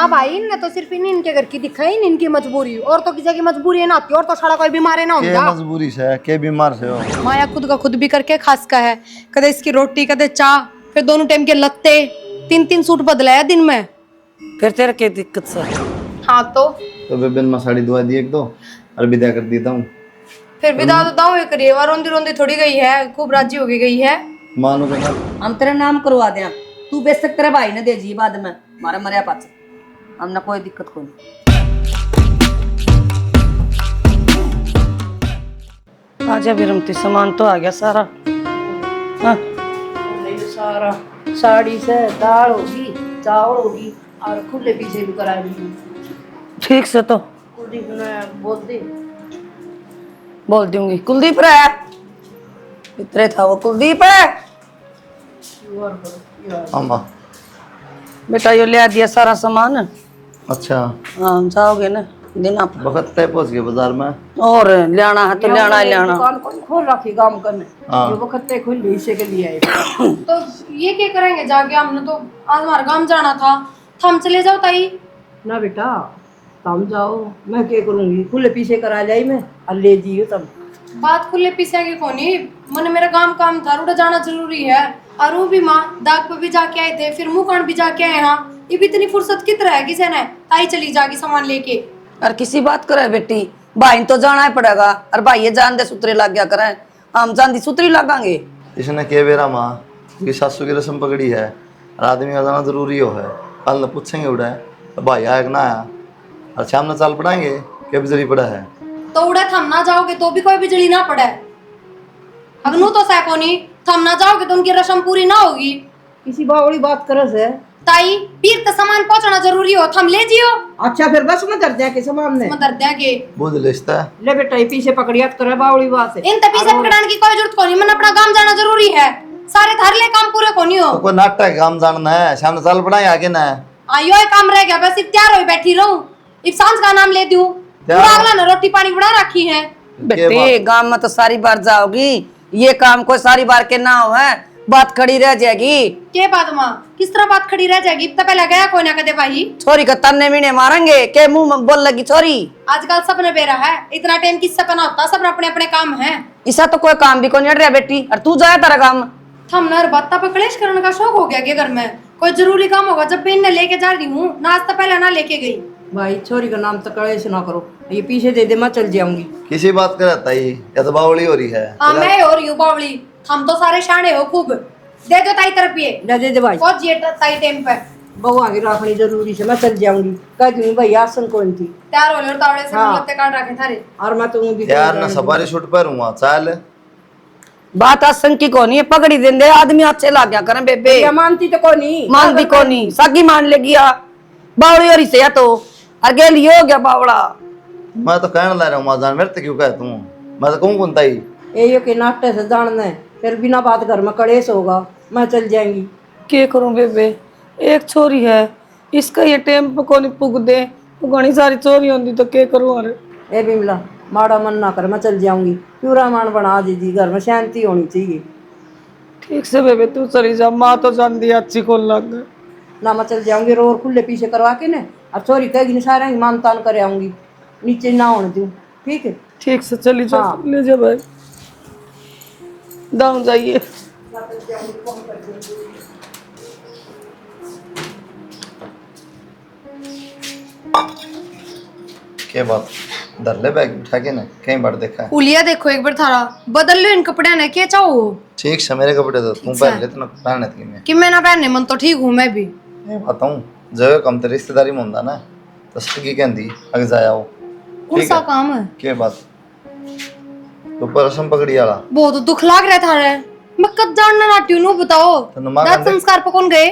हाँ भाई, इनने तो सिर्फ इनके घर की दिखाई, इनकी मजबूरी और तो किसी की मजबूरी है ना आती और तो सारा कोई बीमार है ना के होता। मजबूरी से के बीमार से हो। माया खुद का खुद भी करके खास का है, कदे इसकी रोटी कदे चाह, फिर दोनों टाइम के लत्ते, 3-3 सूट बदलाया दिन में। फिर तेरे के दिक्कत से हाँ तो बेबे मैं साड़ी दुआ दी एक दो और विदा कर देता हूँ। फिर विदा तो दाऊ करिए, रोंदी रोंदी थोड़ी गई है, खूब राजी हो गई है। मानो के ना हम तेरा नाम करवा दें, तू बेशक तेरे भाई ने दे जी बाद में मारा मरिया पाच, हमने कोई दिक्कत कोई नहीं। आजा बिरमती, सामान तो आ गया सारा। हाँ सारा साड़ी से दाल होगी, चावल होगी और खुले पीछे भी करा दी। ठीक से तो कुलदीप ने बोल दूंगी। कुलदीप रे, इतने था वो कुलदीप है अम्मा। बेटा, यो ले दिया सारा सामान। अच्छा हाँ जाओगे ना देना पर, वक्त तय पहुंच गए बाजार में और लेना है तो लेना ही लेना। दुकान कौन खोल रखी काम करने, हाँ। ये वक्त तक खुल इसे के लिए आए। तो ये क्या करेंगे जाके, हमने तो आज हमारे गांव जाना था, हम चले जाओ ताई। ना बेटा तुम जाओ, मैं क्या करूंगी, खुले पीछे करा जाई मैं और ले जियो तब। बात खुले पीछे की कोनी, मन मेरा काम था, उड़ा जाना जरूरी है। और वो भी माँ दाग पे भी जाके आए थे, फिर मुंह कांड भी जाके आए। हाँ ये भी इतनी फुर्सत कितना है किसी ने, ताई चली जाके सामान लेके। और किसी बात करे बेटी, भाई तो जाना ही पड़ेगा, और भाई ये जान दे सुतरे लग गया करें, हम जान दी सुतरी लगांगे। इसने के बेरा माँ की सासू की रस्म पकड़ी है और आदमी का जाना जरूरी हो है। कल न पूछेंगे उड़ा है तो भाई आया कि ना आया, और शाम न चाल पड़ाएंगे के बिजली पड़ा है। तो उड़े थम ना जाओगे तो भी कोई बिजली ना पड़े, अगनू तो सैकोनी थम ना जाओगे तो उनकी रस्म पूरी ना होगी। किसी बावड़ी बात करे से ताई पीर तो सामान पहुंचाना जरूरी हो, थम ले जियो। अच्छा फिर बस में दर के सामान ने मदर देंगे बुझ लिस्ता ले बेटा, ये पीछे पकड़ियात करे बावड़ी बात है। इन तपी से पकड़ाने की कोई जरूरत कोनी, मन अपना काम जाना जरूरी है, सारे थार ले काम पूरे कोनी हो। तो कोई नाटक काम जानना है, शाम न चाल पड़ाए आगे ना है। आयो ये काम रह गया, बस इब तैयार होई बैठी रहूं, इब सांझ का नाम ले दूं, पूरा अगला ना रोटी पानी बना रखी है। बेटे गांव में तो सारी बार जाओगी, ये काम कोई सारी बार के ना हो है, बात खड़ी रह जाएगी। के बात माँ किस तरह बात खड़ी रह जाएगी, तो पहले गया कोई ना कदे भाई। छोरी का तन्ने मीने मारेंगे के मुंह में बोल लगी छोरी। आजकल सबने बेरा है, इतना टाइम किससे पना होता, सब अपने अपने काम है। इसा तो कोई काम भी को नहीं रहा बेटी, और तू जाए तेरा काम। हम नर बत्ता पे कलेश करने का शौक हो गया के घर में, कोई जरूरी काम होगा जब भी इन्हें लेके जा रही हूँ, ना आज तो पहले ना लेके गई। भाई छोरी का नाम तो कड़े से ना करो, ये पीछे दे दे मैं चल जाऊंगी। किसी बात का रहता ही या तो बावली हो रही है। हाँ मैं और यू बावली, हम तो सारे शाणे हो खूब। दे दो ताई तरफ ये, ले दे दे भाई, पहुंच जिए ताई टाइम पे। बहू आगे रखनी जरूरी से मैं चल जाऊंगी। कह दूंगी भाई आसन कौन थी तैयार हो ले और तावड़े से हाँ। लगते काट रखे थारे। और मैं तो भी यार ना सवारी शूट पर हुआ चाल बात आसन की कोनी है, पकड़ी देंदे आदमी अच्छे लाग गया करें बेबे। ये मानती तो कौन नहीं, मान भी कोनी, सगी मान लेगी या बावड़ी और इसे या तो अगे लियो हो गया बावड़ा। मैं तो कहने ला रहा हूँ माजान मेरे तो क्यों कह तू, मैं तो कहूँ कौन ताई ये के नाट्य से जानना है, फिर बिना बात घर में कलेश होगा, मैं चल जाएंगी। के करूं बेबे, एक छोरी है, इसका ये टेम्पो को नहीं पुग दे, तो घनी सारी चोरी होती तो के करूं। अरे ए बिमला माड़ा मन ना कर, मैं चल जाऊंगी। पूरा मान बना दीजिए, घर में शांति होनी चाहिए। ठीक से बेबे तू चली जा, माँ तो जान दी अच्छी को लग गए ना मैं चल जाऊंगी, रोर खुले पीछे करवा के ना, और छोरी कहेगी सारे मान तान कर आऊंगी, नीचे ना होने दूं, ठीक है। ठीक से चली जा। हाँ। ले जा भाई, दाऊं जाइए। के बात धर ले बैग उठा के ना कहीं बार देखा है। उलिया देखो एक बार थारा बदल लो इन कपड़े ने, क्या चाहो ठीक से मेरे कपड़े तो तू पहन ले तो ना पहनने थी मैं कि मैं ना पहनने, मन तो ठीक हूँ मैं भी। ये बताऊं जो कम तेरी रिश्तेदारी में होता ना तो सगी कहती अग जाया हो कौन सा काम है, के बात तो पर रस्म पकड़ी वाला बहुत दुख लाग रहा था रे, मैं कब जानना नाटी हूँ बताओ। तो नुमा दांत गंदे- संस्कार पे कौन गए,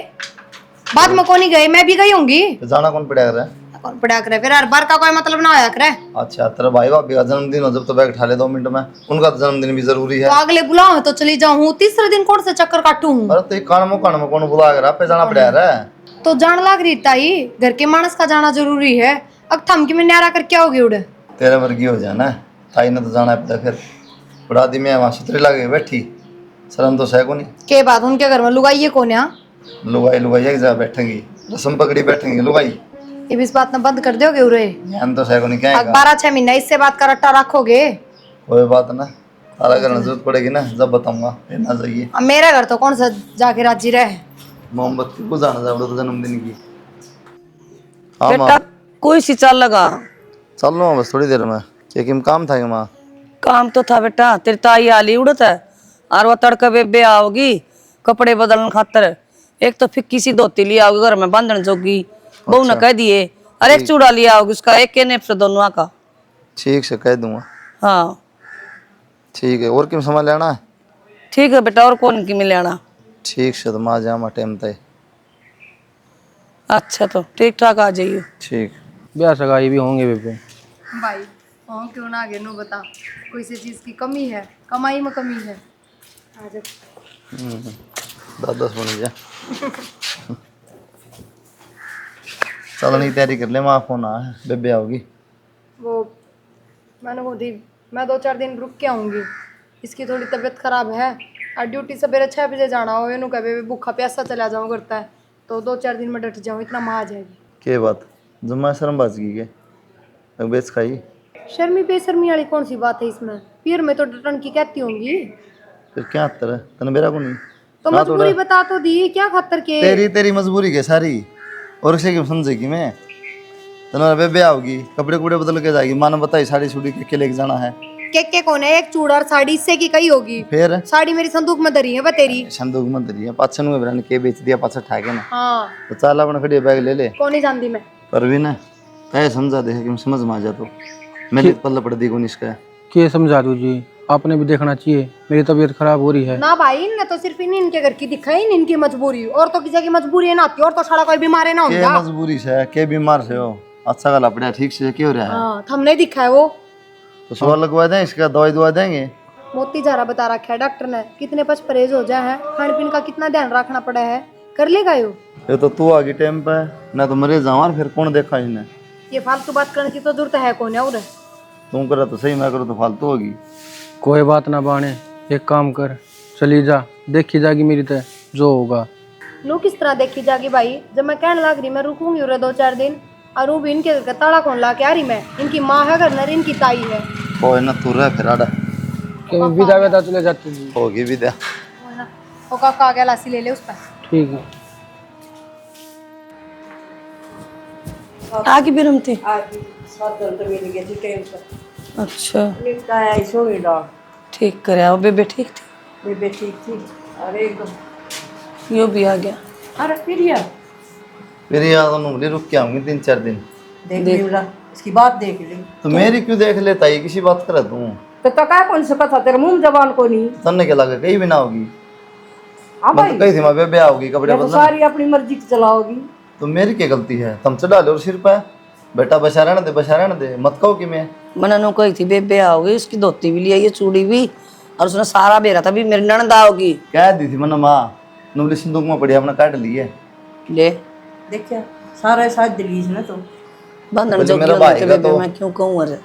बाद में कौन ही गए, मैं भी गई होंगी। तो जाना कौन पड़ा कर कौन पड़ा करे, फिर हर बार का कोई मतलब ना आया करे। अच्छा तेरा भाई भाभी का जन्मदिन हो जब तो बैग उठा ले 2 मिनट में, उनका तो जन्मदिन भी जरूरी है। तो अगले बुलाओ तो चली जाऊँ, तीसरे दिन कौन से चक्कर काटू हूँ। अरे तो कान में कौन बुला कर आप पे जाना पड़ा रहा है। तो जान लाग रही ताई, घर के मानस का जाना जरूरी है। अब थम की मैं न्यारा करके आओगे उड़े, तेरे वर्गी हो जाना ताई ने तो जाना है पता, फिर बड़ा दी में वहाँ सुतरी लगे बैठी शर्म तो सह को नहीं। के बात उनके घर में लुगाई कौन है, लुगाई लुगाई एक जगह बैठेंगी, रस्म पकड़ी बैठेंगी लुगाई ये भी इस बात ना बंद कर दोगे उरे? ज्ञान तो सही को नहीं क्या 12-6 महीना इससे बात कर रट्टा रखोगे? कोई बात ना, अलग करने जरूरत पड़ेगी ना जब बताऊंगा, लेना चाहिए। अब मेरा घर तो कौन सा जाके राजी रहे। मोमबत्ती को जाना जावड़ो तो जन्मदिन की। हाँ माँ, बेटा कोई सी चाल लगा। चल लो बस थोड़ी देर में, क्योंकि काम था माँ। काम तो था बेटा, तेरी ताई आली उड़त है और वो तड़का बेबे आओगी कपड़े बदलने खातर। एक तो फिक्की सी धोती लिया आओगी घर में बांधने जोगी, बहू ने कह दिए। और एक चूड़ा लिया आओगी उसका, एक के नेप से दोनों का। ठीक से कह दूंगा। हाँ ठीक है, और क्यों सामान लेना है? ठीक है बेटा, और कौन की मिल आना। ठीक से तो माँ जामा टाइम तय। अच्छा तो ठीक ठाक आ जाइए। ठीक। ब्याह सगाई भी होंगे बेबे। भाई हाँ क्यों ना आगे नो बता, कोई सी चीज की कमी है, कमाई में कमी है। आ जा। 10 बन गया। चलने की तैयारी कर ले, माँ फोन आ है, बेबे आओगी। वो मैंने वो दी, मैं 2-4 दिन रुक के आऊँगी। इसकी थोड़ी तबीयत खराब है और ड्यूटी सवेरे 6 बजे जाना हो, इन्हों कभी भूखा प्यासा चला जाऊँ करता है, तो 2-4 दिन में डट जाऊँ, इतना माँ आ जाएगी। के बात जमा शर्म बाजगी के बेच खाई? शर्मी बेशर्मी वाली कौन सी बात है इसमें? फिर मैं तो डटन की कहती होंगी। फिर क्या अंतर है तने मेरा को नहीं? तो हाँ, मजबूरी बता तो दी, क्या खातर के? तेरी मजबूरी के सारी, और किसी की समझेगी मैं? तुम्हारा बेबे आओगी, कपड़े कूड़े बदल के जाएगी, मानो बताई साड़ी छुड़ी के लेके जाना है। के कौन है? एक चूड़ा और साड़ी इससे की कई होगी? फिर साड़ी मेरी संदूक में धरी है वह तेरी। संदूक में धरी है, पाछन में ब्रांड के बेच दिया, पाछा ठाके ना। हाँ तो चाल अपना खड़ी बैग ले ले। कौन नहीं जानती मैं। पर भी ना ऐ समझा दे कि समझ में आ जा, तो मेरे पल्ला पड़ दी को निष्का। के समझा दू जी, आपने भी देखना चाहिए, मेरी तबीयत खराब हो रही है। ना भाई, इनने तो सिर्फ इनके घर की दिखाई, इनकी मजबूरी, और तो किसी की मजबूरी है ना आती, और तो सारा कोई बीमार है ना के होगा। मजबूरी से के बीमार से हो, अच्छा गला पड़ा ठीक से क्यों रहा है? हाँ हमने दिखा है वो। तो सवाल लगवा दें, इसका दवाई दुआ देंगे। मोती झारा बता रखा है डॉक्टर ने, कितने पच परहेज हो जाए हैं, खान पीन का कितना ध्यान रखना पड़ा है, कर लेगा यो। ये तो तू आगे टाइम पे ना, तो मरे जावा फिर कौन देखा इन्हें? ये फालतू बात करने की तो जरूरत है कौन है? और तू करा तो सही, मैं करो तो फालतू होगी। कोई बात ना बाने, एक काम कर, चली जा, देखी जाएगी मेरी तय जो होगा। नो किस तरह देखी जाएगी भाई? जब मैं कहने लग रही मैं रुकूंगी उरे 2-4 दिन, और वो भी इनके घर का ताला कौन ला के आ रही मैं? इनकी माँ है घर नर, इनकी ताई है। कोई ना तू रह फिर आड़ा विदा विदा चले जाती जी। होगी विद्या। वो काका आ गया, लासी ले ले उस पर। ठीक है। आगे भी रमते। आज साधन तो मिल गया थी टाइम पर। अच्छा निपटा है सोनी डॉग। ठीक करे आओ, बेबे ठीक थी? बेबे ठीक थी। अरे एकदम। यो भी आ गया। अरे फिर यार फिर याद उन्होंने रुक के आऊंगी 3-4 दिन। देख ली, इसकी बात देख ली। तो मेरी क्यों देख लेता है, किसी बात करा तू? तो क्या कौन सा पता तेरे मुंह जबान को नहीं? तन्ने क्या लगा कहीं भी ना होगी? हाँ मैं भाई, तो कही थी मैं बेबे आओगी कपड़े ये तो बदलने। सारी अपनी मर्जी की चलाओगी। तो मेरी क्या गलती है? तुम चढ़ा लो सिर पे, बेटा बचा रहने दे, बचा रहने दे, मत कहो कि मैं। मैंने कही थी बेबे आओगी, उसकी धोती भी लिया, ये चूड़ी भी, और उसने सारा बेरा था भी मेरी ननद आओगी। कह दी थी मैंने, माँ नुबली सिंदूक में पड़ी अपना काट ली है। ले देखिया सारा साथ दिलीज ना, तो बंधन बोले जो मेरा भाई का बेबे तो- मैं क्यों कहूँ? अरे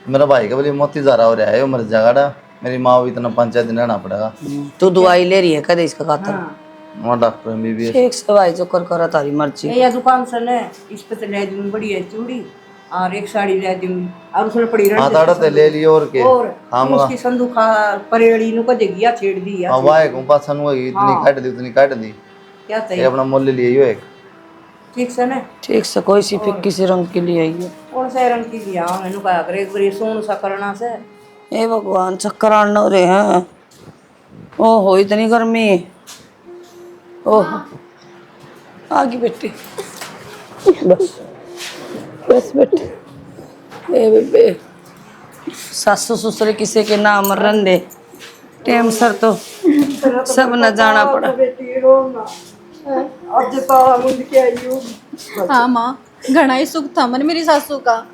मेरा भाई का बोली मोती ज़रा हो रहा है, मर जाएगा। मेरी माँ को इतना 5-6 दिन रहना पड़ेगा। तू दवाई ले रही है कदे इसका खातर? हाँ वहाँ डॉक्टर MBBS। ठीक से भाई जो कर करा तारी मर्जी। ये दुकान से ने इस पे तो ले दूंगी बढ़िया चूड़ी और एक साड़ी ले दूंगी, और उसने पड़ी हाँ ताड़ा ते ले लिए और के। और हाँ मगा उसकी संदूखा परेड़ी नु को देगी या छेड़ दी या हाँ वाह को पासन हुई, इतनी काट दी उतनी काट दी। क्या ये चाहिए? अपना मोल ले लिए यो एक। ठीक से ने ठीक से कोई सी फिक्की सी रंग की लिए आई है। कौन सा रंग की लिया मैंने कहा करे एक बार सोन सा करना से। हे भगवान चक्कर आने हो रहे हैं। ओहो इतनी गर्मी। ओह आगे बेटी, बस बस बेटे। ए बेबे सासू ससुर किसी के नाम रन दे टेम सर तो सब न जाना पड़ा। बेटी रोना आज ताला मुंड के आई हूं। हाँ माँ, घना ही सुख था मन मेरी सासू का,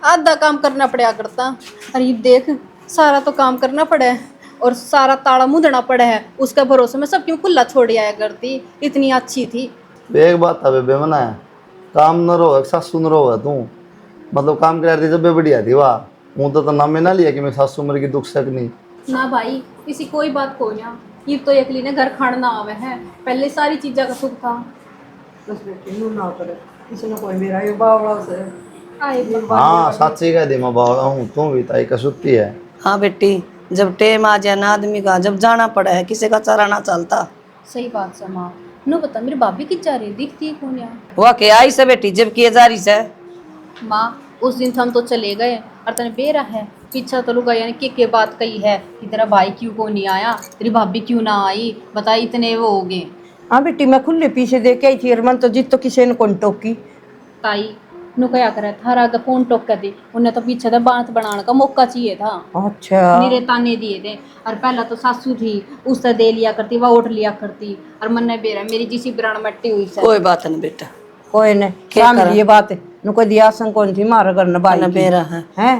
आधा काम करना पड़ा करता। अरे देख सारा तो काम करना पड़ा है और सारा ताला मुंदना पड़ा है, उसका भरोसे में सब क्यों खुला छोड़ आया करती, इतनी अच्छी थी। एक बात था बेबे मना है, काम न रो सासू न रो तू, मतलब काम कर रही जब बढ़िया थी वाह। हूँ तो नाम में ना लिया कि मैं सासू मर की दुख सकनी ना भाई किसी कोई बात को ना, ये तो अकेली ने घर खाना आवे है, पहले सारी चीज़ों का सुख था। बस बेटी नु ना करे इसने कोई मेरा ये बावड़ा से आए हाँ साची कह दे मैं बावड़ा हूँ, तू भी ताई का सुत्ती है। हाँ बेटी, जब टेम आ जाए ना आदमी का, जब जाना पड़ा है, किसी का चारा ना चलता। सही बात से माँ। नो बता मेरी भाभी की जा रही दिखती है कौन यार? हुआ क्या आई से बेटी, जब किए जा रही से। माँ उस दिन हम तो चले गए और तने बेरा है पीछा तो लुगा यानी के बात कही है कि तेरा भाई क्यों को नहीं आया, तेरी भाभी क्यों ना आई, बता इतने वो हो गए। हाँ बेटी, मैं खुले पीछे दे के आई थी, मन तो जित तो किसी ने कौन टोकी। ताई नु क्या करे थारा आगे कौन टोक कर दी, उन्हें तो पीछे तो बांध बनाने का मौका चाहिए था। अच्छा मेरे ताने दिए थे और पहला तो सासू थी उससे दे लिया करती वह उठ लिया करती और मन ने बेरा मेरी जिसी ब्राण मट्टी हुई से। कोई बात नहीं बेटा, कोई ने सामने ये बात है नुको दिया संग कौन थी मारा करना भाई की। मेरा है हैं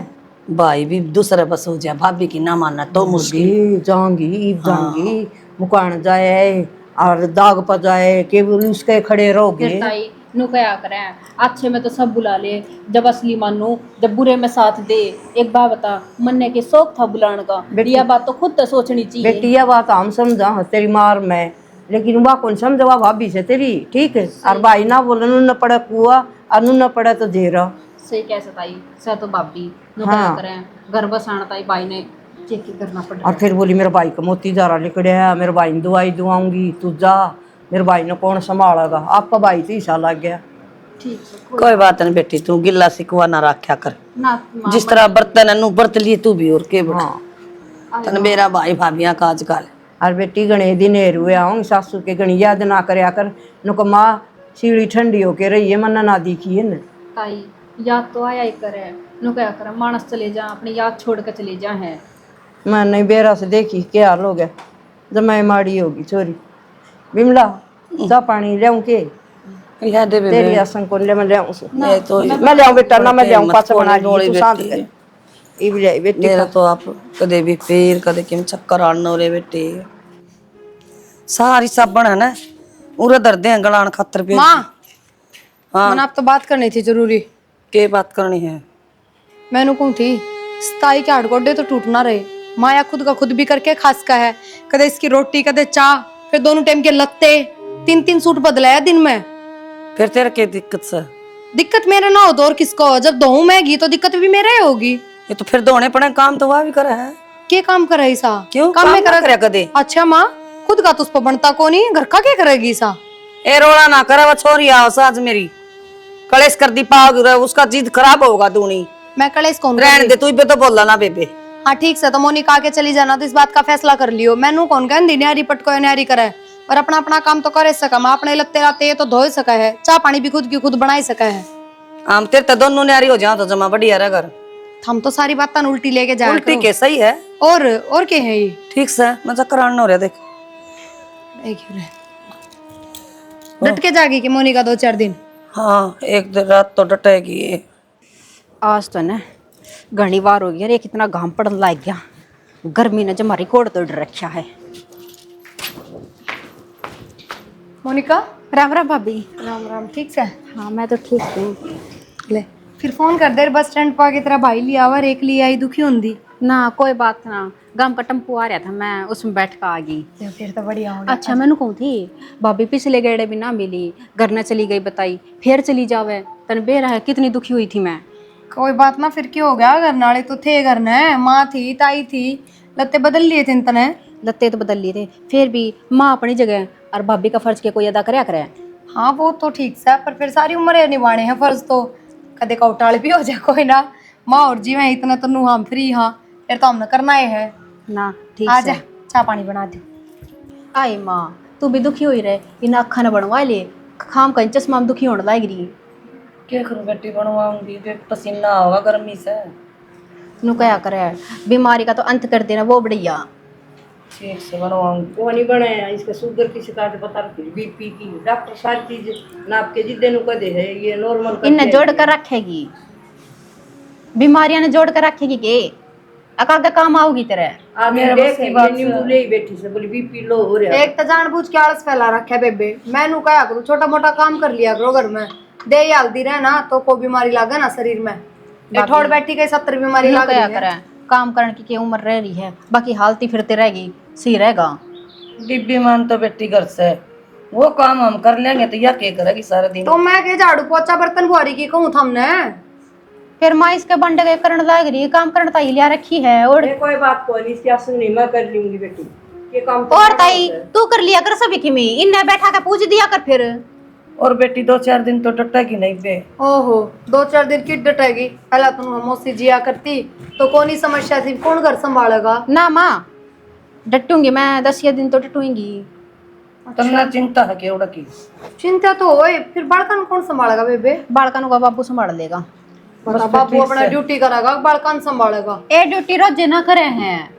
भाई भी दूसरा बस हो जाए, भाभी की ना मानना तो मुश्किल। मुर्गी जाऊंगी जाऊंगी मुकान जाए और दाग पर जाए केवल उसके खड़े रहोगे। फिर ताई नु क्या करें, अच्छे में तो सब बुला ले, जब असली मानू जब बुरे में साथ दे। एक बात बता, मन्ने के शौक था बुलाने का, यह बात तो खुद तो सोचनी चाहिए। बेटी यह बात हम समझा तेरी मार में, लेकिन वह कौन समझवा भाभी से तेरी, ठीक है। और भाई ना बोले न पड़ा कुआ और न पड़ा तो जेरा। सही कैसे ताई से तो भाभी नु हाँ। क्या करें, घर बसाना ताई भाई ने चेक करना पड़ और फिर बोली मेरे भाई का मोती जारा लिकड़िया, मेरे भाई ने दवाई दुआऊंगी, तू जा। मेरे भाई ने कौन संभालेगा, आपका भाई तो ईसा लग गया। ठीक है कोई बात नहीं बेटी, तू गिल्ला सिकवा ना रखा कर, ना माँ। जिस तरह बर्तन है बर्त लिए तू भी और के बेटा। हाँ तन मेरा भाई भाभियां का आजकल और बेटी गणे दिन हुए आऊंगी सासू के गणी याद ना करया कर, नुको माँ सीढ़ी ठंडी होके रही है, मन्ना ना दिखी है न। ताई याद तो आया ही करे, नु क्या करे मानस चले जा अपनी याद छोड़ कर चले जा है। मैं नहीं बेरा से देखी क्या हाल हो गया, जमाई माड़ी होगी छोरी। बिमला जा पानी लियाऊं के या दे बेबे। तेरी आसन को ले मैं लियाऊं से। ये तो मैं लियाऊं बेटा ना, मैं लियाऊं मत पास बना थोड़ी ली तू शांत बेटी। कर। ई भी ले बेटी मेरा तो आप कदे भी पैर कदे किम चक्कर आनो रे बेटे, सारी साबण है ना उरे दर्द है गलान खातर पे। माँ हाँ मैंने आप तो बात करनी थी जरूरी। के बात करनी है? मैंने कहूँ थी सताई के हाड़गोडे तो टूट ना रहे, माया खुद का खुद भी करके खास का है, कदे इसकी रोटी कदे चाह, फिर दोनों टाइम के लत्ते, 3-3 सूट बदलाया दिन में। फिर तेरे के दिक्कत से? दिक्कत मेरे ना हो तो और किसको हो, जब दोहूं मैं घी तो दिक्कत भी मेरे ही होगी। ये तो फिर धोने पड़े, काम तो वह भी करे है। के काम करे सा? क्यों काम में करे कदे? अच्छा माँ खुद का तो उस पर बनता को नहीं, घर का क्या करेगी सा? ए रोड़ा ना करे, वो छोरी आओ साज मेरी कलेश कर दी पाओगे, उसका जिद खराब होगा दूनी। मैं कलेश कौन रहने दे, तू पे तो बोला ना बेबे। हाँ ठीक से तो मोनिका आके चली जाना, तो इस बात का फैसला कर लियो। मैनू कौन कहती न्यारी पटको न्यारी करे, पर अपना अपना काम तो करे सका। मैं अपने लत्ते लाते तो धो सका है, चाह पानी भी खुद की खुद बना सका है। हम तेरे तो दोनों न्यारी हो जाओ तो जमा बढ़िया रह घर। हम तो सारी बात उल्टी लेके जाए। उल्टी के सही है और क्या है ये? ठीक से मैं चक्कर आना हो रहा देख। डट के जागी कि मोनिका 2-4 दिन? हाँ एक दिन रात तो डटेगी। आज तो ना घनी बार हो गया रे, कितना घाम पड़न लग गया, गर्मी ने जमारी कोड़ तोड़ रखा है। मोनिका राम राम भाभी। राम राम, ठीक से? हाँ मैं तो ठीक हूँ। ले फिर फोन कर दे, बस स्टैंड पर आके तेरा भाई लिया आवा, एक लिया आई दुखी होंगी ना कोई बात ना, गांव का टेम्पो आ रहा था, मैं उसमें बैठ कर आ गई। फिर तो बढ़िया हो गया। अच्छा मैंने कहूँ थी भाभी पिछले गेड़े भी ना मिली, घर न चली गई बताई, फिर चली जावे तन बेरा है, कितनी दुखी हुई थी मैं। कोई बात ना, फिर क्या हो गया, घर नाले तो थे, घर ने माँ थी ताई थी, लत्ते बदल लिए थे तने। लत्ते तो बदल लिए थे, फिर भी माँ अपनी जगह और भाभी का फर्ज के कोई अदा करया करे। हाँ वो तो ठीक सा, पर फिर सारी उम्र निभाने हैं फर्ज तो, कदे कौटाल भी हो जाए कोई ना। माँ और जी में इतना तो नू हम फ्री, हाँ फिर तो हमने करना ही है ना ठीक आ जा, से चाय पानी बना दो। आए माँ तू भी दुखी हुई रहे, इन अखा न बनवा ले, खाम का चश्मा में दुखी होने लग रही। क्या करूं बेटी, बनवाऊंगी फिर पसीना होगा गर्मी से। नु क्या करे, बीमारी का तो अंत कर देना वो बढ़िया। ठीक से बनवाऊंगी। वो नहीं बने, इसका शुगर की शिकायत बता रखी, बीपी की, डॉक्टर सारी चीज नाप के जिद्दे नु कदे है ये नॉर्मल इनने जोड़ कर रखेगी, बीमारियां ने जोड़ कर रखेगी के अकागा काम आओगी तेरे। मेरे बस की बात नींबू ले ही बैठी से बोली बीपी लो हो रहा है। एक तो जानबूझ के आलस फैला रखा है बेबे, मैं नू क्या करूँ, छोटा मोटा काम कर लिया करो घर में, दे हल्दी रहे ना तो कोई बीमारी लागे ना शरीर में। ठोड़ बैठी गई 70 बीमारी लाग क्या रही है। करे, काम करने की उम्र रह रही है, बाकी हालती फिरते रहेगी सही रहेगा। डिब्बी मान तो बेटी घर से वो काम हम कर लेंगे तो यह क्या करेगी सारा दिन। तो मैं के झाड़ू पोछा बर्तन बुआरी की कहूँ थमने। फिर माँ इसके बंडे के करण लाग रही है, काम करने ताई लिया रखी है। और कोई बात को नहीं, इसकी सुनी मैं कर लूंगी बेटी, ये काम तो और ताई तू कर लिया कर सभी की, मी इन्हें बैठा के पूछ दिया कर फिर। और बेटी 2-4 दिन तो टटेगी नहीं पे। ओहो 2-4 दिन की डटेगी, पहला तुम मौसी जिया करती तो कौन ही समस्या थी, कौन घर संभालेगा। ना माँ डटूंगी मैं, 10 दिन तो डटूंगी। तन्ना चिंता है केवड़ा की। चिंता तो होए, फिर बालकन कौन संभालेगा बेबे। बालकन का बाबू संभाल लेगा। बता बाबू अपना ड्यूटी करेगा, बालकन संभालेगा। ए ड्यूटी रोज ना करे हैं,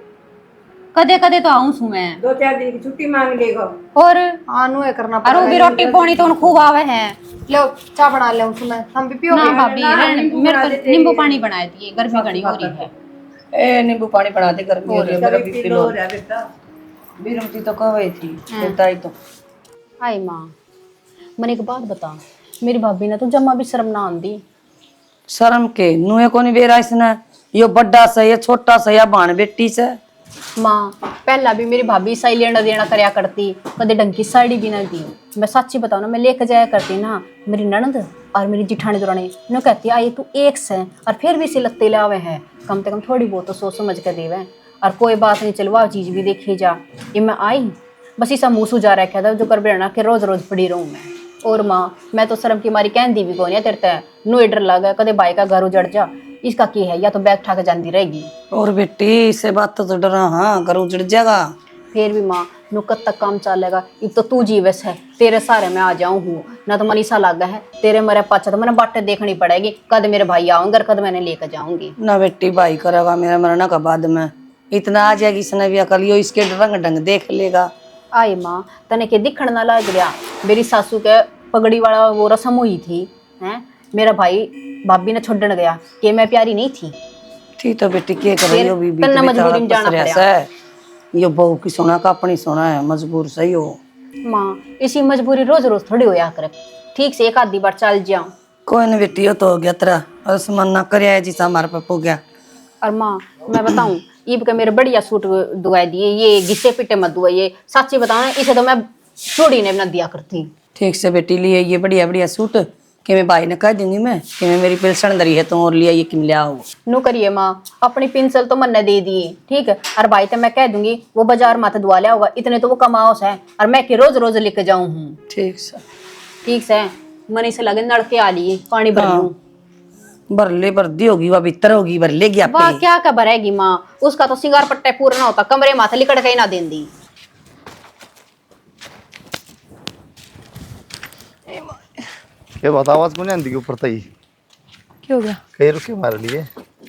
कदे कदे तो आऊं सु मैं। 2-4 दिन की छुट्टी मांग लेगा। और आनू है करना अरे वो भी रोटी पानी तो खूब आवे है। लो चाय बना ले तुम्हें, हम भी पियोगे। ना भाभी मेरे को नींबू पानी बना दिए, गर्मी घनी हो रही है। ए नींबू पानी बना दे, गर्मी हो रही है, मेरा बीपी लो हो रहा है बेटा। बीरमती तो कह रही थी बेटा तो। हाय माँ मैंने एक बात बता, मेरी भाभी ने तो जम्मा भी शर्म ना आंदी। शर्म के नुए को नहीं बेरा इसने, यो बड्डा से या छोटा से या बाण बेटी से। माँ पहला भी मेरी भाभी सही लेना देना करया करती, कदे ढंग की साड़ी भी ना दी। मैं सच्ची बताऊँ ना, मैं लेकर जाया करती ना, मेरी ननद और मेरी जिठानी दुरानी ने कहती आई तू एक से और फिर भी इसे लत्ते लावे है, कम से कम थोड़ी बहुत तो सोच समझ कर देवे। और कोई बात नहीं, चलवा चीज भी देखी जा। ये मैं आई बस इसा मुँह सुझा रखा था जो कर बेना के रोज रोज पड़ी रहूँ मैं। और माँ मैं तो शर्म की मारी कहती भी कौन है तेरे ते नो डर लगा कदे भाई का घर उजड़ जा, इसका की है या तो बैग उठा के जाती रहेगी। और बेटी इससे बात तो डरा, हाँ घर उजड़ जाएगा। फिर भी माँ नु कब तक काम चलेगा, अब तो तू जीवस है, तेरे सारे में आ जाऊँ हूँ ना तो मनीषा लागा है तेरे मेरे पाछा, तो मैंने बातें देखनी पड़ेगी, कद मेरे भाई आऊंगे कद मैंने लेकर जाऊंगी। ना बेटी भाई करेगा मेरा मरना का बाद में, इतना आ जाएगी इसने भी अकल, यो इसके रंग ढंग देख लेगा। आई माँ तने के दिखण ना लग गया, मेरी सासू के पगड़ी वाला वो रस्म हुई थी हैं, मेरा भाई भाभी ने छोड़न गया कि मैं प्यारी नहीं थी। ठीक तो बेटी के करे, फिर यो भी तन्ना मजबूरी में जाना पड़ा। यो बहू की सोना का अपनी सोना है, मजबूर सही हो। माँ इसी मजबूरी रोज रोज थोड़ी होया करे, ठीक से एक आधी बार चल जाऊं। कोई नहीं बेटी यो तो हो गया तेरा, आसमान ना करे जिसा हमारे पे हो गया। और माँ मैं बताऊं ईब के मेरे बढ़िया सूट दुआ दिए, ये घिसे पिटे मत दुआ, ये सच्ची बताओ ना इसे तो मैं चोड़ी ने बना दिया करती। ठीक से बेटी लिए ये बढ़िया बढ़िया सूट कि मैं भाई ने कह दूंगी मैं कि मैं मेरी पेंशन दरी है तो और लिया ये किम लिया हो। नो करिए माँ अपनी पेंसिल तो मन ने दे दिए ठीक है, और भाई तो मैं कह दूंगी वो बाजार माथे दुआ लिया होगा, इतने तो वो कमाओ से और मैं कि रोज रोज लेके जाऊं हूँ। ठीक से ठीक से मनी से लगे नलके आ लिए पानी भर लूं। भरले भरदी होगी वह भीतर होगी भर ले गया वाह क्या का भरेगी माँ, उसका तो सिंगार पट्टे पूरा ना होता, कमरे माथे लिकड़ के ही ना देंदी। क्या बात, आवाज को नहीं आती ऊपर तई क्या हो गया? कहीं रुके हमारे लिए।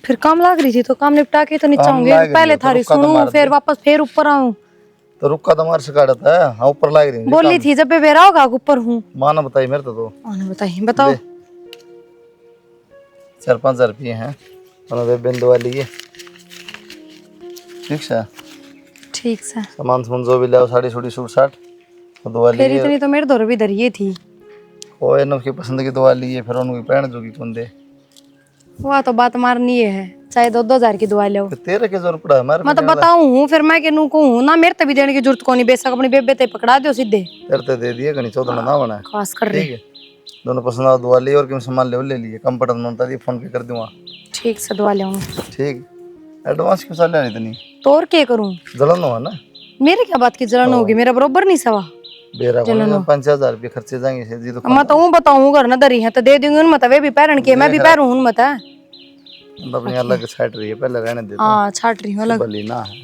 फिर काम लाग रही थी तो काम निपटा के तो नीचे काम आऊंगी, लाग रही पहले है तो थारी रुका तो सुनूं मार फिर दे। वापस फिर ऊपर आऊं। तो रुका तो हमारे से काटता है, हाँ ऊपर लाग रही है। बोली थी जब बेरा होगा ऊपर हूँ। माँ ने बताई मेरे तो आने बताइए बताओ। 4-5 हजार रुपये हैं, उन्होंने बिंदु वाली है। ठीक है ठीक से सामान सुन जो भी ले, साड़ी सूड़ी सूट साट दवा फिर ली इतनी तो मेरे दौर भी धरिए थी। वो इन्हों की पसंद की दवा ली है, फिर उनकी पहन जो की कौन दे। वह तो बात मारनी है, चाहे 2-2 हजार की दवा लो। फिर तेरे के जोर पड़ा हमारे मैं तो बताऊं हूँ फिर मैं के नू कहूँ ना, मेरे तभी देने की जरूरत को नहीं, बेशक अपनी बेबे ते पकड़ा दो सीधे। तेरे ते दे दिए, कहीं 14 ना बना है। खास कर रही। ठीक है दोनों पसंद आओ दवा ली, और क्यों सामान ले वो ले लिए, कम पड़ा तो दिए फोन पे कर दूंगा। ठीक से दवा ले ठीक एडवांस क्यों साल इतनी तो और क्या करूँ, जलन हो ना। मेरे क्या बात की जलन होगी, मेरा बरोबर नहीं सवा। बेरा को 5,000 रुपये खर्चे जाएंगे जी तो मैं तो हूँ बताऊँ घर ना दरी है तो दे दूंगी उन मत, वे भी पैरन के मैं भी पैरू हूँ मत है। अपनी अलग छाट रही है, पहले रहने दे हाँ छाट रही हूँ अलग, बली ना है।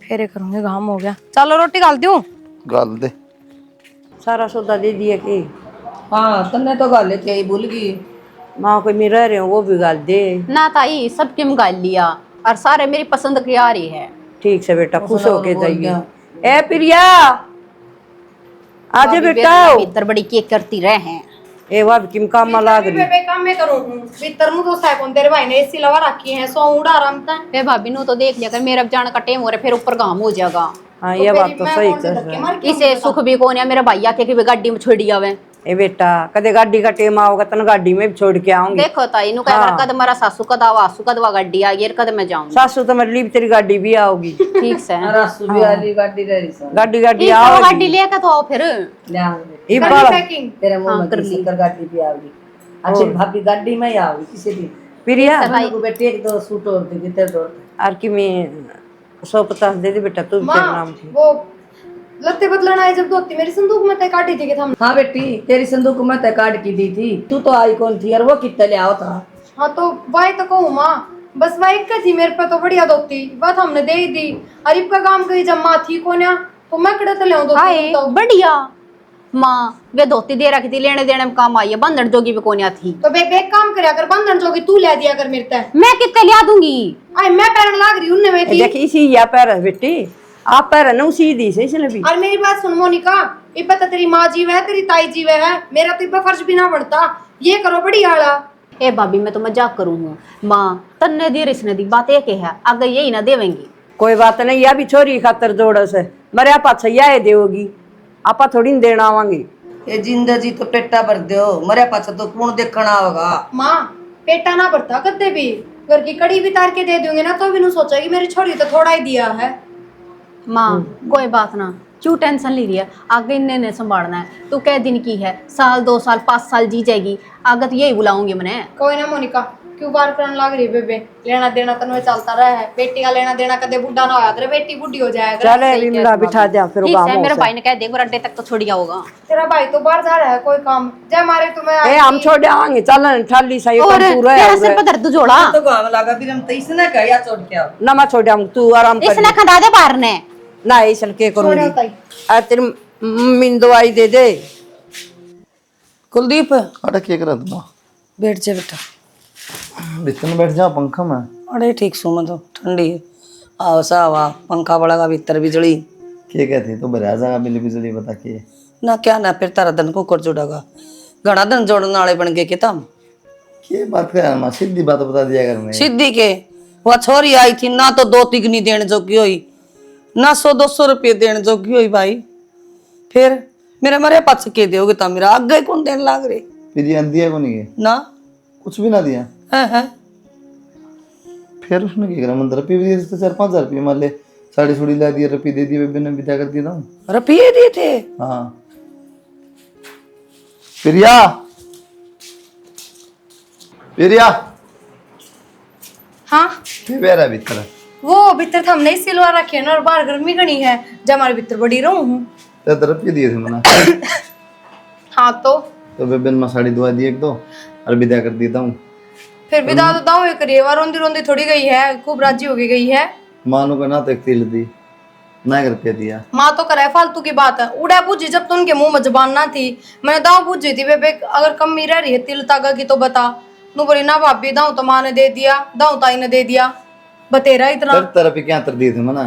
फेरे करूंगी, घाम हो गया। चलो रोटी गाल दूं। गाल दे सारा सौदा दे दिया कि हाँ तन्ने तो गाले थे भूल गई। माँ कोई मेरा रहे हो वो भी गाल दे। ना ताई सब किम गाल लिया और सारे मेरी पसंद की आ रही है। ठीक से बेटा खुश होके जाइए। ए प्रिया आजे बेटा। भीतर बड़ी केक करती रहे हैं। ए वाह किम काम में लाग रही। बेबे काम में करूँ हूँ, भीतर मुँह तो साइकोन तेरे भाई ने एसी लगा रखी है, सो उड़ा आराम था। वे भाभी नु तो देख लिया कर, मेरा जान का टेम हो रहा फिर ऊपर काम हो जाएगा। हाँ ये बात तो सही कर रहा है। इसे सुख भी कौन है, मेरा भाई आके कि गाड़ी में छोड़ी आवे ए बेटा कदे गाड़ी का टेम आओगा तन गाड़ी में भी छोड़ के आऊंगी। देखो ताई नु कह कद मारा सासू कद आवा आसू कद वा गड्डी आ गई कद मैं जाऊंगी सासू तो मेरी तेरी गाड़ी भी आओगी। ठीक से रासू भी वाली गाड़ी रह रही सर गाड़ी गाड़ी ठीक है वो आओगी। गड्डी लेके तो आओ फिर ले आओगे ई कर बार ली पैकिंग। तेरे मुंह में शंकर गाड़ी भी आओगी। अच्छी भाभी गाड़ी में ही आओगी किसी दिन प्रिया को बेटी एक दो सूट और देगी तेरे दो आर की मैं 150 दे दे बेटा तू भी तेरे नाम माँ की। वो लत्ते बदलना है जब धोती मेरी संदूक में तय काटी थी कि हम। हाँ बेटी तेरी संदूक में तय कार्ड की दी थी तू तो आई कौन थी और वो कितने ले आओ था। हाँ तो वाई तो कहूँ माँ बस वाई का थी मेरे पे तो बढ़िया धोती बात हमने दे ही दी। अरीब का काम कही जब माँ थी कोन्या तो मैं कड़े तो ले हाय धोती। बढ़िया माँ वे धोती दे रखी थी लेने देने में काम आई है बंधन जोगी भी कोनिया थी तो बे एक काम करया कर बंधन जोगी तू ले दिया कर मेरे तय। मैं कितने लिया दूंगी आई मैं पैरन लाग रही उनने में थी। देखी इसी या पैर है बेटी आप पैर है ना उसी दी से इसने भी। और मेरी बात सुन मोनिका ये पता तेरी माँ जीव है तेरी ताई जीव है मेरा तो इतना फर्ज भी ना पड़ता ये करो बड़ी आला। ए भाभी मैं तो मजाक करूँ हूँ माँ तन्ने दी रिसने दी बात एक है अगर यही ना देवेंगी कोई बात नहीं या भी छोरी खातर जोड़ से मरे आप अच्छा देगी आपा थोड़ी न देना आवांगी। ये जिंदा जी तो पेटा भर दो मरे पाछा तो कौन देखना होगा। माँ पेटा ना भरता कदे भी घर की कड़ी भी तार के दे दूंगे ना तो भी नहीं सोचा कि मेरी छोरी तो थोड़ा ही दिया है। माँ कोई बात ना क्यों टेंशन ले रही है आगे इन्हें संभालना है तू कह दिन की है साल 2 साल 5 साल जी जाएगी आगे तो यही बुलाऊंगी मैंने। कोई ना मोनिका क्यों बार करने लग रही बेबे लेना देना तो नहीं चलता रहा है बेटी का लेना देना कदे बुढ़ा ना होया करे बेटी बुढ़ी हो जाएगा। चले विमला बिठा जा फिर ठीक काम है हो मेरे से। भाई ने कह देख अड्डे तक तो छोड़िया होगा तेरा भाई तो बाहर जा रहा है कोई काम जय मारे तुम्हें ए हम छोड़ आवांगे चल ठाली सही और काम पूरा तेरा सिर है पर दर्द जोड़ा तो काम लगा फिर हम तो इसने कहा छोड़ के आओ ना मैं छोड़ आऊंगी तू आराम कर इसने खंडा दे बाहर ने ना ऐसा के छोड़ो करूंगी ताई। आ तेरी मिन दवाई दे दे। कुलदीप अरे क्या करा तुम बैठ जा बेटा बिस्तर में बैठ जाओ पंखा में। अरे ठीक सो मैं तो ठंडी है आओ सा हवा पंखा बड़ा भीतर बिजली क्या कहती तो बरिया जागा बिजली बिजली बता के ना क्या ना फिर तारा धन को कर जोड़ागा घना धन जोड़ने वाले बन गए के तम क्या बात कर माँ सीधी बात बता दिया कर मैं। सिद्धि के वह छोरी आई थी ना तो 2 तिगनी देने जोगी हुई ना 100-200 रुपये देने जोगी हुई भाई फिर मेरे मरे पास के दोगे तो मेरा आगे कौन देने लाग रहे फिर ये दिया को नहीं है ना कुछ भी ना दिया है फिर उसने क्या करा मंदिर रुपये भी दिए तो 4-5 रुपये मान ले साड़ी सुड़ी ला दिए रुपये दे दिए बेबे ने विदा कर दिया था। रुपये दिए थे हाँ प्रिया प्रिया हाँ क्या बेरा भीतर वो भीतर तो हमने ही सिलवा रखे है ना और बाहर गर्मी घनी है जब हमारे भीतर बड़ी रहूं हूँ। तो रुपये दिए थे मना हाँ तो बेबे ने साड़ी दुआ दी एक दो और विदा कर देता हूँ। फिर विदा तो दाऊ करिए वो रोंदी रोंदी थोड़ी गई है खूब राजी हो गई है। मानो का ना तो एक तिल दी ना 1 रुपया दिया। माँ तो करे फालतू की बात है उड़ा पूछी जब तो उनके मुंह में जबान ना थी मैंने दाऊ पूछी थी बेबे अगर कमी रह रही है तिल तागा की तो बता नू बोली ना भाभी दाऊ तो माँ ने दे दिया दाऊ ताई ने दे दिया बतेरा इतना तरफ क्या तर दिए थे मना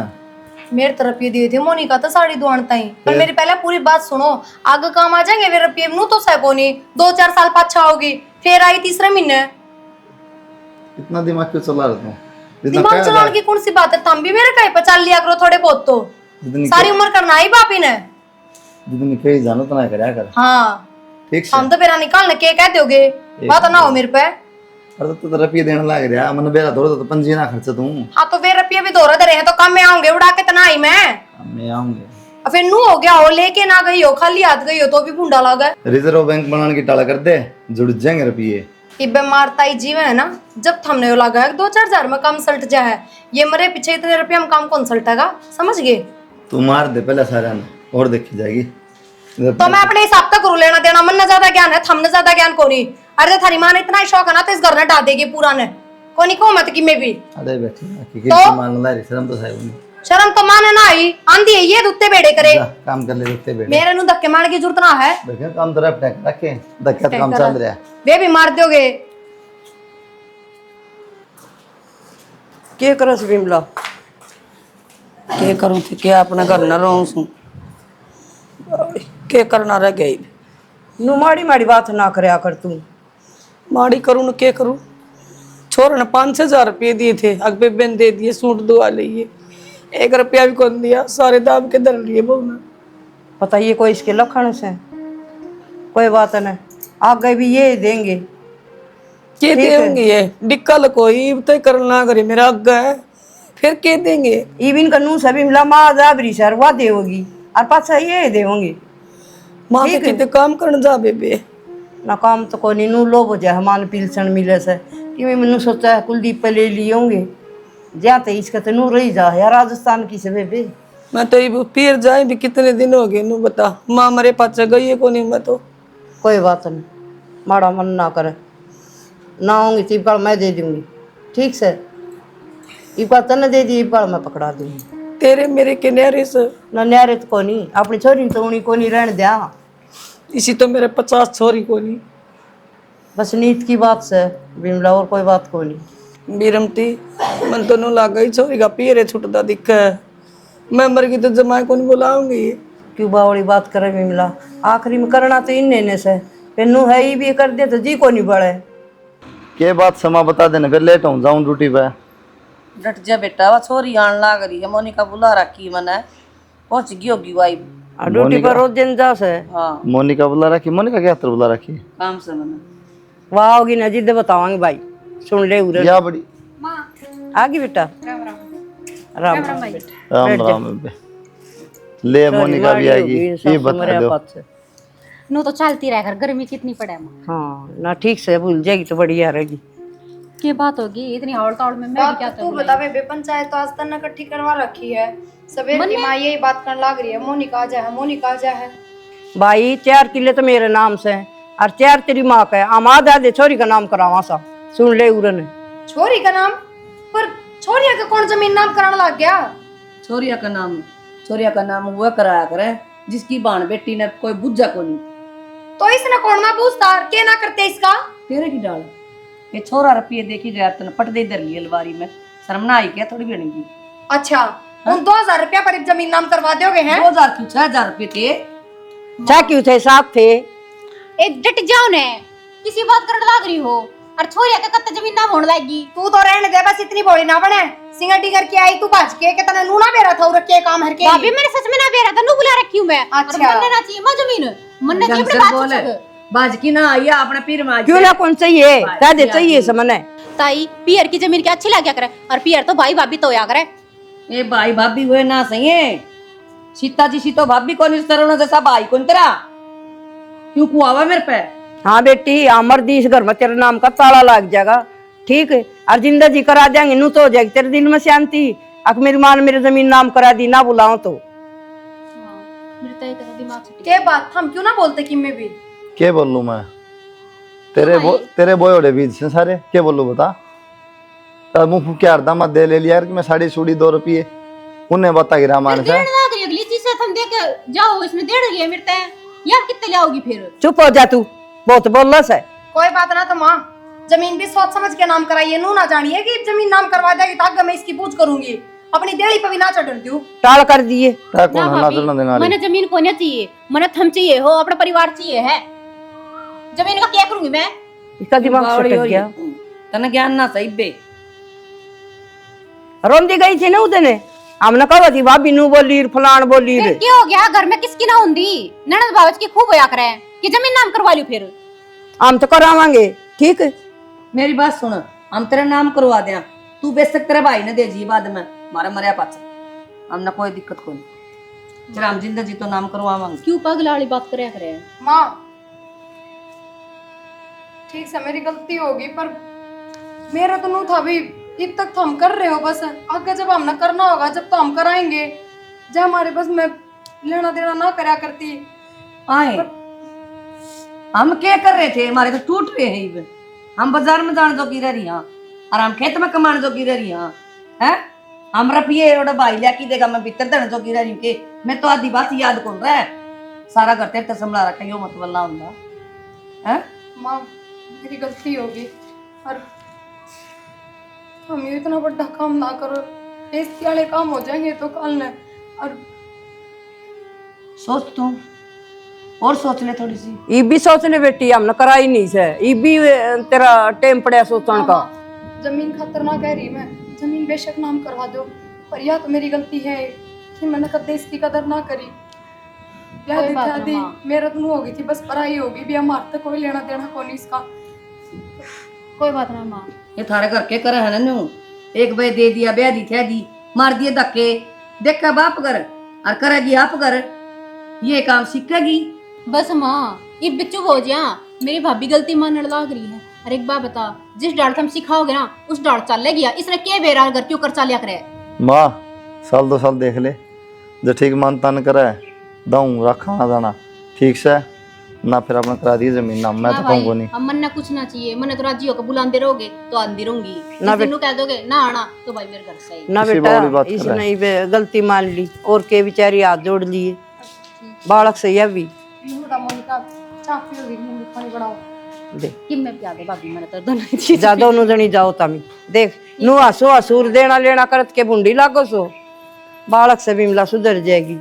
मेरे तरफ ये दिए थे मोनिका तो साड़ी दुआन ताई पर मेरी पहले पूरी बात सुनो आगे काम आ जाएंगे वे रुपये नू तो सैकोनी 2-4 साल पाछा होगी फिर आई 3रे महीने। इतना दिमाग क्यों चला रहा हूँ दिमाग चलाने की कौन सी बात है तुम भी मेरे कहीं पर चल लिया करो थोड़े बहुत तो सारी उम्र करना ही बापी ने जितनी कहीं जानो तो ना करया कर। हाँ ठीक से हम तो मेरा निकालने के कह दोगे बात ना हो मेरे पे। अरे तो रुपये देने लग रहा मन बेरा थोड़ा तो पंजी ना खर्च तू हाँ तो वे रुपये भी दो रहे हैं तो कम में आऊंगे उड़ा के तना ही मैं आऊंगे और फिर नू हो गया हो लेके ना गई हो खाली हाथ गई हो तो भी भूडा लगा है। रिजर्व बैंक बनाने की टाला कर दे जुड़ जाएंगे रुपये। इबे मारता ही जीव है ना जब हमने वो लगा है 2-4 हजार में कम सल्ट जा है ये मरे पीछे इतने रुपये हम काम कौन सल्टेगा समझ गए। तू मार दे पहले सारा और देखी जाएगी। तो मैं अपने हिसाब तक करूँ लेना देना मन ना ज्यादा ज्ञान है थमने ज्यादा ज्ञान को नहीं। अरे थारी माँ ने इतना ही शौक है ना तो इस घर ने डाल देगी पूरा ने को नहीं कहूँ मैं तो कि मैं भी अरे बैठी तो? मान ला रही शर्म तो सही शर्म तो माने ना आई आंधी है ये दुत्ते बेड़े करे काम कर ले दुत्ते बेड़े मेरे नु धक्के मारने की जरूरत ना है देखिए काम तो रखे धक्का तो काम चल रहा है वे भी मार दोगे। के करस विमला के करूँ थी क्या अपने घर न रहूँ सू के करना रह गई नू माड़ी माड़ी बात ना करया कर तू माड़ी करूँ न के करूँ छोर ने 5-6 हजार रुपये दिए थे अगबे बेन दे दिए सूट दुआ लिए 1 रुपया भी कौन दिया सारे दाम के धर लिए बहु ने पता ये कोई इसके लखन से कोई बात नहीं, आगे भी ये देंगे। के देंगे ये डिक्कल कोई तय करना करे मेरा अग्गा है फिर के देंगे। इबिन कन्नू सभी मिला माँ जाबरी सरवा देगी और पाछा ये देंगे। माँ तो कितने काम करने जा बेबे। ना काम तो कोई नू लो हो जाए हमान पिलसन मिले से कि मैं मैंने सोचा है कुलदीप पे ले लिए होंगे जाते इसका तो नू रही जा यार राजस्थान की से बेबे। मैं तो ये फिर जाए भी कितने दिन हो गए नू बता माँ मेरे पास गई है कोनी मैं तो। कोई बात नहीं, माड़ा मन ना करे, ना होंगी तो इबार मैं दे दूंगी, ठीक से इबार तने दे दी, इबार मैं पकड़ा दूंगी। तेरे मेरे के न्यारे से ना न्यारे तो कोनी अपनी छोरी तो उन्हीं कोनी रहने दिया। इसी तो मेरे 50 छोरी कोनी बस नीत की बात से बिमला और कोई बात कोनी। बीरमती मन तो नू लाग गई छोरी का पीरे छुटदा दिख है मैं मर गई तो जमाए कौन बुलाऊंगी। क्यों बावड़ी बात करे बिमला, आखिरी में करना तो इन्ने ने से पेनू है ही भी कर दे तो जी को नहीं बढ़े। के बात समा बता देना फिर लेट हूँ जाऊँ ड्यूटी पे। डट जा बेटा वो छोरी आन लाग रही है मोनिका बुला रखी मने पहुंच गई होगी वाई ड्यूटी पर रोज दिन जा से। हाँ मोनिका बुला रखी, मोनिका क्या तरह बुला रखी काम से मने वाह होगी ना जिद बतावांगे भाई, सुन ले उरे या बड़ी। आगे बेटा राम राम बेटा राम राम बेबे। ले मोनिका भी आएगी ये बता दो। नू तो चलती रह कर गर्मी कितनी पड़े माँ। हाँ ना ठीक से भूल जाएगी तो बढ़िया रहेगी। क्या बात होगी इतनी हावड़ तावड़ में मैं भी बात क्या तो तू बता बेबे, पंचायत तो आज तक इकट्ठी करवा रखी है, सवेर की माँ यही बात करने लग रही है मोनिका आ जाए मोनिका आ जाए। भाई 4 किले तो मेरे नाम से हैं और 4 तेरी माँ का है, आमाद आदे छोरी का नाम करावा सा, सुन ले उरे ने। छोरी का नाम पर छोरिया का कौन जमीन नाम कराने लग गया। छोरिया का नाम वो कराया करे जिसकी बाण बेटी ने कोई बुझा को नहीं। तो इसने कौन ना पूछता के ना करते इसका। तेरे की डाल ये छोरा रुपये देखी गया तने पट दे इधर ली अलवारी में शर्म ना आई क्या थोड़ी भी नहीं। अच्छा उन 2000 रुपया पर जमीन नाम करवा दोगे हैं। 2000 क्यों 6000 रुपये थे। छा क्यों थे साथ थे। ए डट जाओ ने किसी बात करने लग रही हो और छोरिया के कत्ते जमीन ना होने लगी। तू तो रहने दे बस, इतनी भोली ना बने। सिंगटी करके आई तू भाज के तने नूना बेरा था और के काम हर के भाभी मैंने सच में ना बेरा था नू बुला रखी हूं मैं। अच्छा। और बनने ना चाहिए मां जमीन मन की अपनी बात सुन। बाज की ना आई अपने पीर में क्यों ना कौन चाहिए कह दे चाहिए समने। ताई पियर की जमीन क्या अच्छी लग गया करे और पियर तो भाई भाभी तो होया करे। ए भाई भाभी हुए ना सही है सीता जी सी तो भाभी को निस्तरण जैसा भाई कौन तेरा क्यों कुआवा मेरे पे। हाँ बेटी अमर दी इस घर में तेरे नाम का ताला लग जाएगा, ठीक है और जिंदा जी करा देंगे नू तो हो जाएगी तेरे दिल में शांति। अक मेरी माँ ने मेरे जमीन नाम करा दी ना बुलाओ तो मेरे तो एक दिमाग से के बात हम क्यों ना बोलते कि मैं भी के बोलूं मैं तेरे बोए ओडे बीज से सारे के बोलूं बता। तब मुंह क्या अर्धा मत दे ले लिया यार कि मैं साड़ी सूड़ी 2 रुपये उन्हें बता गिरा मान से। अगली चीज से तुम देख जाओ इसमें डेढ़ लिए मिलते हैं या कितने लाओगी फिर। चुप हो जा तू बहुत बोलस है। कोई बात ना तो माँ जमीन भी सोच समझ के नाम कराइए, नू ना जानिए कि जमीन नाम करवा देगी तो आगे मैं इसकी पूछ करूंगी, अपनी देड़ी पे भी ना चढ़ दूं। टाल कर दिए क्या कौन है ना चलना देना मैंने जमीन को नहीं चाहिए मैंने थम चाहिए हो अपना परिवार चाहिए है। जमीन का क्या करूंगी मैं। इसका दिमाग सटक गया। तने ज्ञान ना सही बे रोंदी गई थी ना उदने हमने कहा थी भाभी नू बोली फलान बोली रे। क्या हो गया घर में किसकी ना हुंदी ननद बावज की खूब होया करे कि जमीन नाम करवा लियो फिर। हम तो करावांगे ठीक है। मेरी बात सुन हम तेरा नाम करवा दें तू बेशक तेरे भाई ने दे जी बाद में मारा मरिया पाछा हमने कोई दिक्कत कोई नहीं तेरा हम जिंदा जी तो नाम करवावांगे। क्यों पागल वाली बात करे करे माँ ठीक से मेरी गलती होगी पर मेरा तो नू था भी इत तक तो हम कर रहे हो बस, आगे जब हमने करना होगा जब तो हम कराएंगे। जब हमारे बस में लेना देना ना करा करती आए हम क्या कर रहे थे हमारे तो टूट रहे हैं इवन। हम बाजार में जाने जो की रह रही और हम खेत में कमाने जो की रह रही हैं हम रुपये और भाई लिया की देगा मैं भीतर देने जो की रह रही के मैं तो आधी बात याद कौन रहा है सारा घर तेरे संभला रखा यो मत बोलना होगा है। माँ मेरी गलती होगी और हम इतना बड़ा काम ना करो, बेइज्जती वाले काम हो जाएंगे तो कल ने। और सोच तू और सोच ले थोड़ी सी। ये भी सोच ले बेटी हमने कराई नहीं से ये भी तेरा टेम पड़ा सोचने का। जमीन खातर ना कह रही मैं, जमीन बेशक नाम करवा दो पर यह तो मेरी गलती है कि मैंने कभी इसकी कदर ना करी। या कोई बात ना दादी माँ। मेरा तो हो गई थी बस पढ़ाई होगी भी हमारे तो कोई लेना देना कौन इसका। कोई बात ना माँ। ये थारे घर के करे है ना एक बे दे दिया ब्याह दी थे दी मार दिए धक्के देखा बाप कर और करेगी आप कर ये काम सीखेगी। बस माँ ये बिच्चू हो जा मेरी भाभी गलती मानने लाग रही है। अरे एक बात बता, जिस डाल हम सिखाओगे ना उस डाल चलेगी। इसने क्या बेरा घर क्यों कर चालिया करे। माँ साल 2 साल देख ले जो ठीक मन तन करे दाऊँ रखा ना जाना ठीक से ना फिर अपना करा दिए जमीन ना मैं हाँ तो भाई, कहूँगा नहीं। हम मन ना कुछ ना चाहिए, मैंने तो राजी होकर बुलाते रहोगे तो आंदी रहूंगी। ना जिस दिन कह दोगे ना आना तो भाई मेरे घर से ही। ना किसी बेटा बावली बात कर रहा इसने ही गलती मान ली और के बेचारी हाथ जोड़ लिए बालक से यह भी मुंडा मोनिका चापी होगी मुंडा पानी बढ़ाओ। देख कि मैं प्यार दे भाभी मैंने तो दोनों जा दोनों जनी जाओ तमी देख नु आसो असूर देना लेना करत के बुंडी लागो सो बालक से भी मिला सुधर जाएगी।